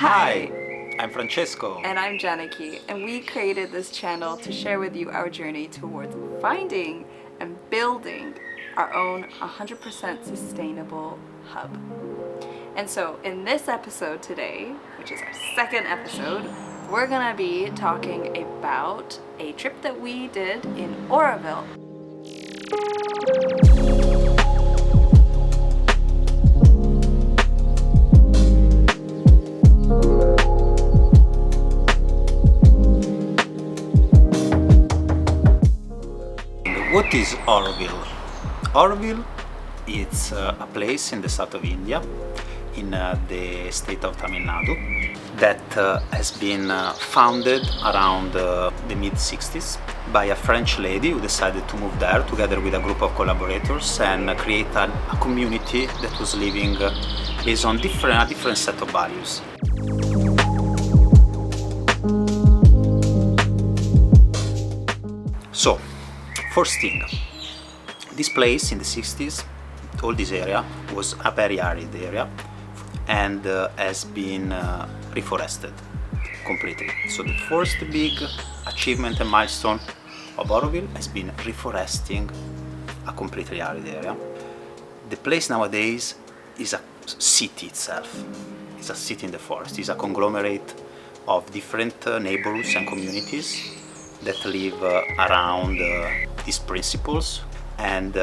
Hi, I'm Francesco. And I'm Janaki, and we created this channel to share with you our journey towards finding and building our own 100% sustainable hub. And so in this episode today, which is our second episode, we're gonna be talking about a trip that we did in Auroville. What is Auroville? Auroville is a place in the south of India, in the state of Tamil Nadu, that has been founded around the mid-60s by a French lady who decided to move there together with a group of collaborators and create a community that was living based on a different set of values. So, first thing, this place in the 60s, all this area was a very arid area and has been reforested completely. So the first big achievement and milestone of Auroville has been reforesting a completely arid area. The place nowadays is a city itself. It's a city in the forest. It's a conglomerate of different neighborhoods and communities that live around these principles and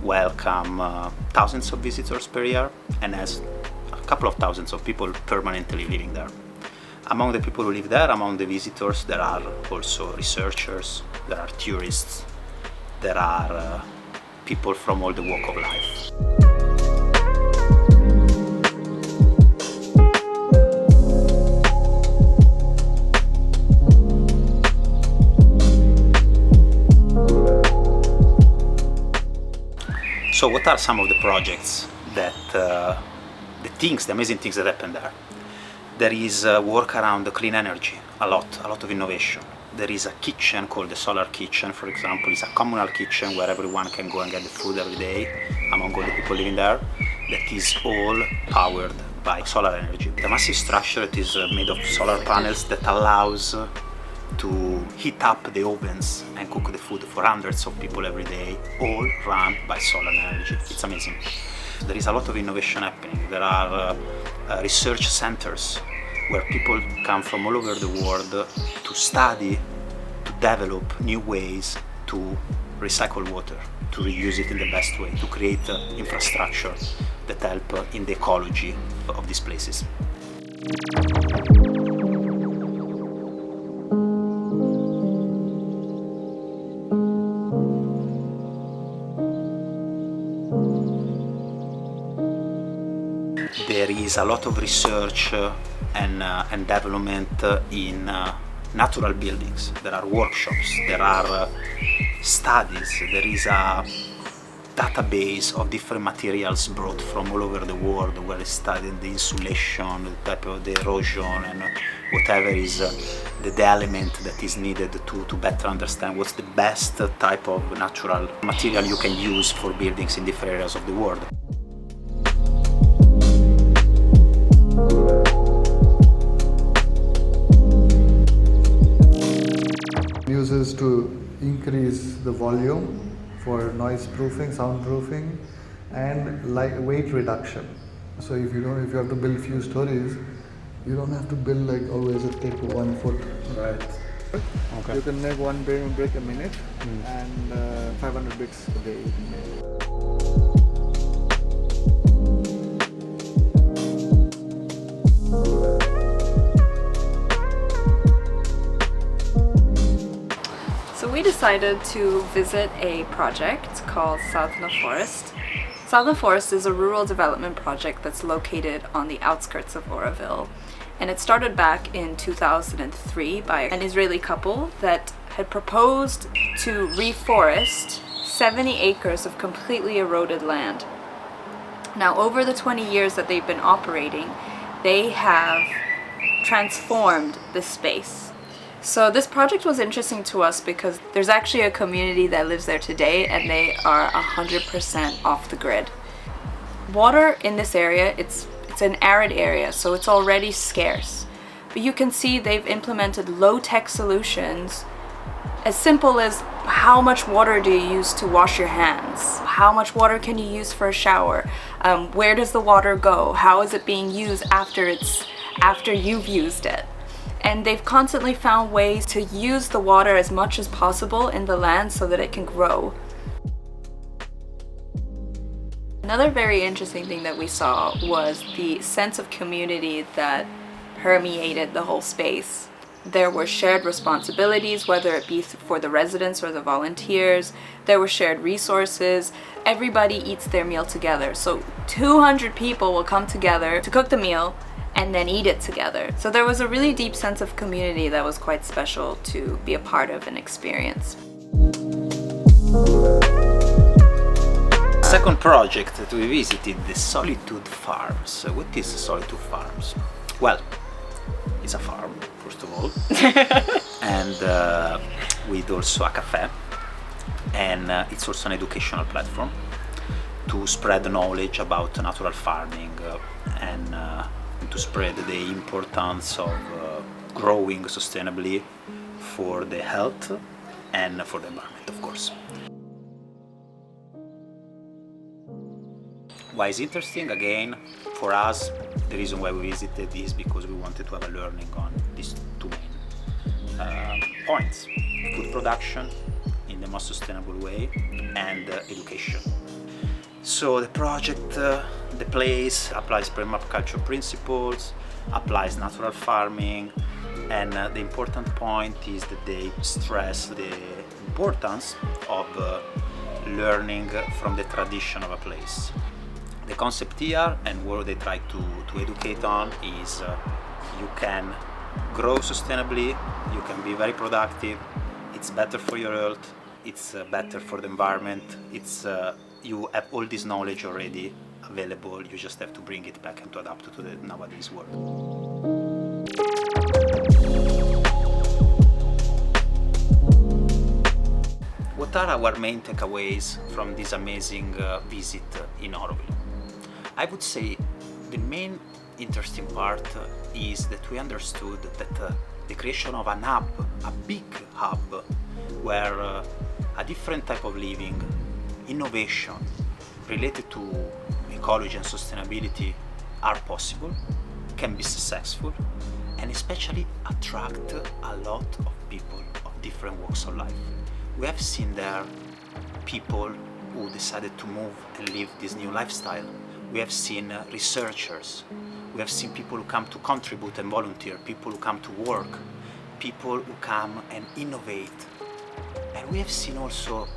welcome thousands of visitors per year and has a couple of thousands of people permanently living there. Among the people who live there, among the visitors, there are also researchers, there are tourists, there are people from all the walk of life. So what are some of the projects that, the amazing things that happen there? There is work around the clean energy, a lot of innovation. There is a kitchen called the Solar Kitchen, for example. It's a communal kitchen where everyone can go and get the food every day among all the people living there. That is all powered by solar energy. The massive structure that is made of solar panels that allows to heat up the ovens and cook the food for hundreds of people every day, all run by solar energy. It's amazing. There is a lot of innovation happening. There are research centers where people come from all over the world to study, to develop new ways to recycle water, to reuse it in the best way, to create infrastructure that help in the ecology of these places. There is a lot of research and development in natural buildings. There are workshops, there are studies, there is a database of different materials brought from all over the world where they study the insulation, the type of the erosion and whatever is the element that is needed to better understand what's the best type of natural material you can use for buildings in different areas of the world. Uses to increase the volume for noise proofing, sound proofing, and weight reduction. So if you have to build few stories, you don't have to build like always take 1 foot. Right. Okay. You can make one brick a minute and 500 bricks a day. So we decided to visit a project called Sadhna Forest. Sadhna Forest is a rural development project that's located on the outskirts of Auroville. And it started back in 2003 by an Israeli couple that had proposed to reforest 70 acres of completely eroded land. Now, over the 20 years that they've been operating, they have transformed the space. So this project was interesting to us because there's actually a community that lives there today and they are 100% off the grid. Water in this area, it's It's an arid area, so it's already scarce. But you can see they've implemented low-tech solutions as simple as how much water do you use to wash your hands? How much water can you use for a shower? Where does the water go? How is it being used after you've used it? And they've constantly found ways to use the water as much as possible in the land so that it can grow. Another very interesting thing that we saw was the sense of community that permeated the whole space. There were shared responsibilities, whether it be for the residents or the volunteers. There were shared resources. Everybody eats their meal together. So 200 people will come together to cook the meal and then eat it together. So there was a really deep sense of community that was quite special to be a part of and experience. Second project that we visited, the Solitude Farms. What is Solitude Farms? Well, it's a farm, first of all, and with also a cafe, and it's also an educational platform to spread knowledge about natural farming and to spread the importance of growing sustainably for the health and for the environment, of course. Why is interesting? Again, for us, the reason why we visited is because we wanted to have a learning on these two main points: food production in the most sustainable way and education. So the project, the place applies permaculture principles, applies natural farming, and the important point is that they stress the importance of learning from the tradition of a place. The concept here and what they try to educate on is you can grow sustainably, you can be very productive, it's better for your health, it's better for the environment, you have all this knowledge already available, you just have to bring it back and to adapt to the nowadays world. What are our main takeaways from this amazing visit in Auroville? I would say the main interesting part is that we understood that the creation of an hub, a big hub, where a different type of living, innovation related to ecology and sustainability are possible, can be successful, and especially attract a lot of people of different walks of life. We have seen there people who decided to move and live this new lifestyle. We have seen researchers, we have seen people who come to contribute and volunteer, people who come to work, people who come and innovate. And we have seen also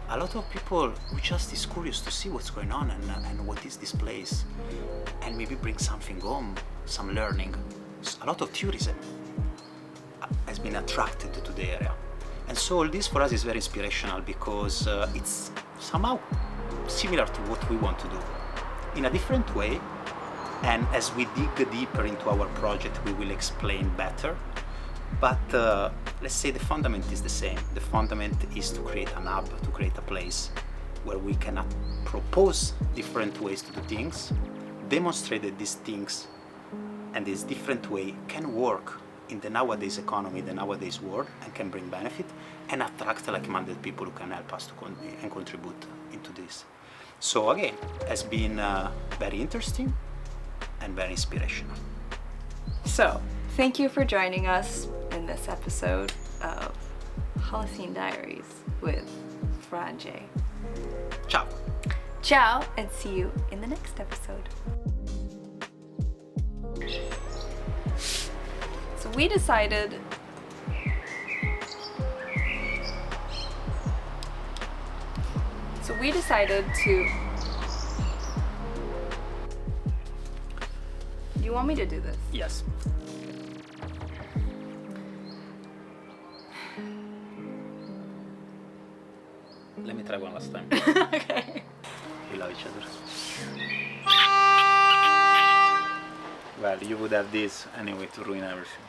a lot of people who just is curious to see what's going on and what is this place, and maybe bring something home, some learning. A lot of tourism has been attracted to the area. And so all this for us is very inspirational because it's somehow similar to what we want to do in a different way, and as we dig deeper into our project we will explain better, but let's say the fundament is the same. The fundament is to create an hub, to create a place where we can propose different ways to do things, demonstrate that these things and this different way can work in the nowadays economy, the nowadays world, and can bring benefit and attract like-minded people who can help us to and contribute into this. So again, has been very interesting and very inspirational. So, thank you for joining us in this episode of Holocene Diaries with Franje. Ciao! Ciao, and see you in the next episode. So we decided to... Do you want me to do this? Yes. Let me try one last time. Okay. We love each other. Well, you would have this anyway to ruin everything.